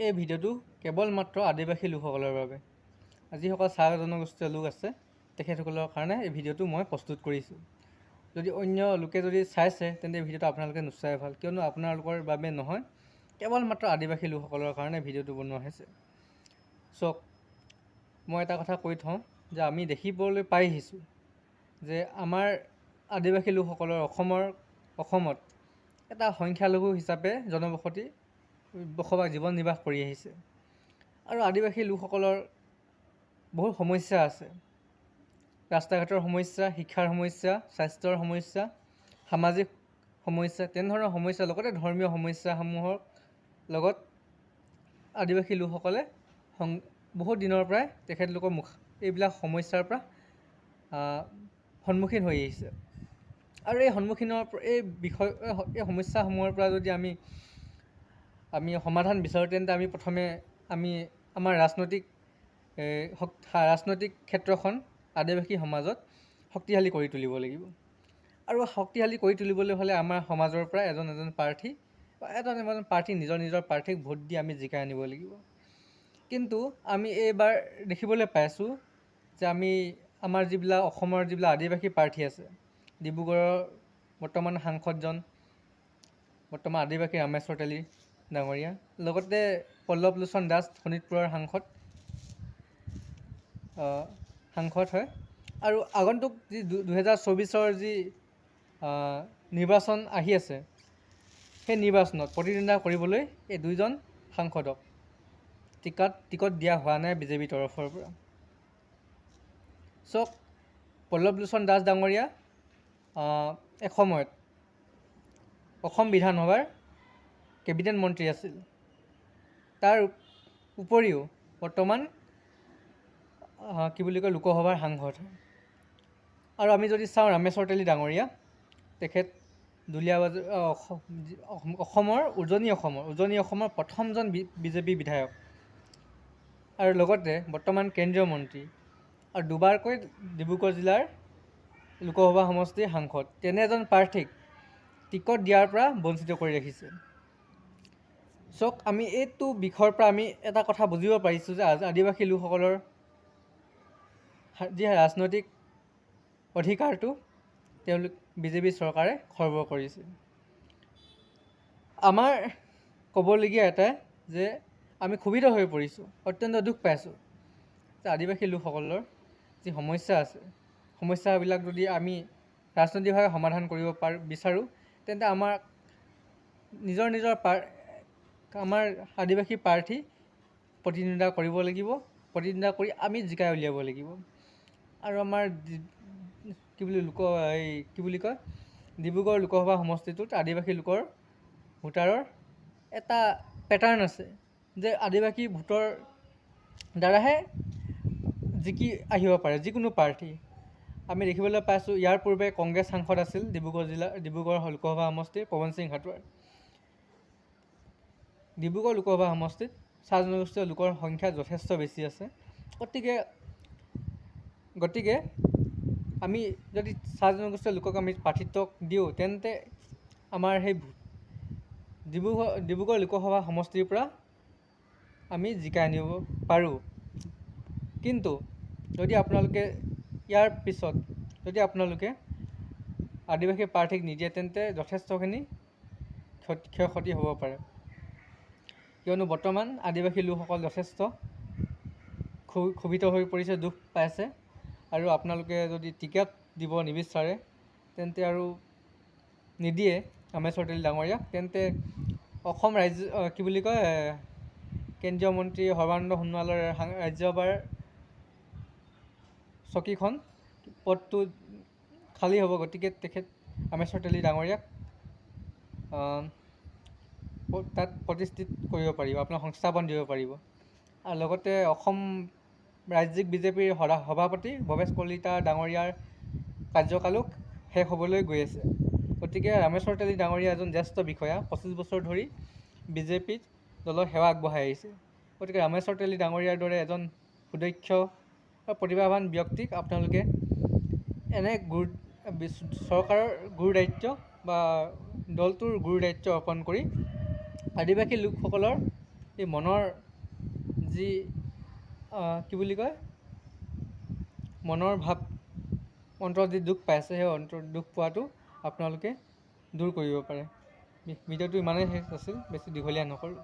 এই ভিডিঅ'টো কেৱল মাত্ৰ আদিবাসী লোকসকলৰ বাবে। যিসকল চাহ জনগোষ্ঠীয় লোক আছে তেখেতসকলৰ কাৰণে এই ভিডিঅ'টো মই প্ৰস্তুত কৰিছোঁ। যদি অন্য লোকে যদি চাইছে তেন্তে এই ভিডিঅ'টো আপোনালোকে নোচোৱাই ভাল, কিয়নো আপোনালোকৰ বাবে নহয়, কেৱল মাত্ৰ আদিবাসী লোকসকলৰ কাৰণে ভিডিঅ'টো বনোৱা হৈছে। চাওক, মই এটা কথা কৈ থওঁ যে আমি দেখিবলৈ পাই আহিছোঁ যে আমাৰ আদিবাসী লোকসকলৰ অসমত এটা সংখ্যালঘু হিচাপে জীৱন নিৰ্বাহ কৰি আহিছে। আৰু আদিবাসী লোকসকলৰ বহুত সমস্যা আছে। ৰাস্তা ঘাটৰ সমস্যা, শিক্ষাৰ সমস্যা, স্বাস্থ্যৰ সমস্যা, সামাজিক সমস্যা, তেনেধৰণৰ সমস্যা লগতে ধৰ্মীয় সমস্যাসমূহৰ লগত আদিবাসী লোকসকলে বহুত দিনৰ পৰাই তেখেতলোকৰ এইবিলাক সমস্যাৰ পৰা সন্মুখীন হৈ আহিছে। আৰু এই এই সমস্যাসমূহৰ পৰা যদি আমি সমাধান বিচাৰোঁ তেন্তে আমি প্ৰথমে আমাৰ ৰাজনৈতিক ক্ষেত্ৰখন আদিবাসী সমাজত শক্তিশালী কৰি তুলিব লাগিব। আৰু শক্তিশালী কৰি তুলিবলৈ হ'লে আমাৰ সমাজৰ পৰা এজন প্ৰাৰ্থী নিজৰ প্ৰাৰ্থীক ভোট দি আমি জিকাই আনিব লাগিব। কিন্তু আমি এইবাৰ দেখিবলৈ পাইছোঁ যে অসমৰ যিবিলাক আদিবাসী প্ৰাৰ্থী আছে, ডিব্ৰুগড়ৰ বৰ্তমান সাংসদজন আদিবাসী ৰামেশ্বৰ তেলী ডাঙৰীয়া, লগতে পল্লৱ লোচন দাস শোণিতপুৰৰ সাংসদ হয়। আৰু আগন্তুক যি 2024 যি নিৰ্বাচন আহি আছে, সেই নিৰ্বাচনত প্ৰতিদ্বন্দ্বিতা কৰিবলৈ এই দুইজন সাংসদক টিকট দিয়া হোৱা নাই বিজেপিৰ তৰফৰ পৰা। চাওক, পল্লৱ লোচন দাস ডাঙৰীয়া এসময়ত অসম বিধানসভাৰ কেবিনেট মন্ত্ৰী আছিল। তাৰ উপৰিও বৰ্তমান লোকসভাৰ সাংসদ। আৰু আমি যদি চাওঁ ৰামেশ্বৰ তেলী ডাঙৰীয়া, তেখেত উজনি অসমৰ প্ৰথমজন বিজেপি বিধায়ক, আৰু লগতে বৰ্তমান কেন্দ্ৰীয় মন্ত্ৰী, আৰু দুবাৰকৈ ডিব্ৰুগড় জিলাৰ লোকসভা সমষ্টিৰ সাংসদ। তেনে এজন প্ৰাৰ্থীক টিকট দিয়াৰ পৰা বঞ্চিত কৰি ৰাখিছে। চাওক, আমি এইটো বিষয়ৰ পৰা আমি এটা কথা বুজিব পাৰিছোঁ যে আদিবাসী লোকসকলৰ যি ৰাজনৈতিক অধিকাৰটো বিজেপি চৰকাৰে খৰ্ব কৰিছে। আমাৰ ক'বলগীয়া এটাই যে আমি ক্ষুভিত হৈ পৰিছোঁ, অত্যন্ত দুখ পাইছোঁ যে আদিবাসী লোকসকলৰ যি সমস্যা আছে, সমস্যাবিলাক যদি আমি ৰাজনৈতিকভাৱে সমাধান কৰিব বিচাৰোঁ তেন্তে আমাৰ আদিবাসী প্ৰাৰ্থী প্ৰতিদ্বন্দ্বিতা কৰিব লাগিব, প্ৰতিদ্বন্দ্বিতা কৰি আমি জিকাই উলিয়াব লাগিব। আৰু আমাৰ ডিব্ৰুগড় লোকসভা সমষ্টিটোত আদিবাসী ভোটাৰৰ এটা পেটাৰ্ণ আছে যে আদিবাসী ভোটৰ দ্বাৰাহে জিকি আহিব পাৰে যিকোনো প্ৰাৰ্থী। আমি দেখিবলৈ পাইছোঁ, ইয়াৰ পূৰ্বে কংগ্ৰেছ সাংসদ আছিল ডিব্ৰুগড় লোকসভা সমষ্টিৰ পৱন সিং হাটোৱাৰ। ডিব্ৰুগড় লোকসভা সমষ্টিত চাহ জনগোষ্ঠীয় লোকৰ সংখ্যা যথেষ্ট বেছি আছে। গতিকে আমি যদি চাহ জনগোষ্ঠীয় লোকক আমি প্ৰাৰ্থিত্ব দিওঁ তেন্তে আমাৰ সেই ডিব্ৰুগড় লোকসভা সমষ্টিৰ পৰা আমি জিকাই আনিব পাৰোঁ। কিন্তু ইয়াৰ পিছত যদি আপোনালোকে আদিবাসী প্ৰাৰ্থীক নিদিয়ে তেন্তে যথেষ্টখিনি ক্ষতি হ'ব পাৰে, কিয়নো বৰ্তমান আদিবাসী লোকসকল যথেষ্ট ক্ষুভিত হৈ পৰিছে, দুখ পাইছে। আৰু আপোনালোকে যদি টিকট দিব নিবিচাৰে তেন্তে আৰু নিদিয়ে ৰামেশ্বৰ তেলী ডাঙৰীয়াক, তেন্তে কেন্দ্ৰীয় মন্ত্ৰী সৰ্বানন্দ সোণোৱালৰ ৰাজ্যসভাৰ পদটো খালী হ'ব। গতিকে তেখেত ৰামেশ্বৰ তেলী ডাঙৰীয়াক তাত প্ৰতিষ্ঠিত কৰিব পাৰিব, আপোনাৰ সংস্থাপন দিব পাৰিব। আৰু লগতে অসম ৰাজ্যিক বিজেপিৰ সভাপতি ভৱেশ কলিতা ডাঙৰীয়াৰ কাৰ্যকালো শেষ হ'বলৈ গৈ আছে। গতিকে ৰামেশ্বৰ তেলী ডাঙৰীয়া এজন জ্যেষ্ঠ বিষয়া, 25 বছৰ ধৰি বিজেপি দলৰ সেৱা আগবঢ়াই আহিছে। গতিকে ৰামেশ্বৰ তেলী ডাঙৰীয়াৰ দৰে এজন সুদক্ষ আৰু প্ৰতিভাৱান ব্যক্তিক আপোনালোকে চৰকাৰৰ গুৰু দায়িত্ব বা দলটোৰ গুৰু দায়িত্ব অৰ্পণ কৰি আদিবাসী লোকসকলৰ এই মনৰ যি কি বুলি কয়, মনৰ ভাৱ, অন্তৰত যি দুখ পাইছে সেই দুখ পোৱাটো আপোনালোকে দূৰ কৰিব পাৰে। ভিডিঅ'টো ইমানেই শেষ আছিল, বেছি দীঘলীয়া নকৰোঁ।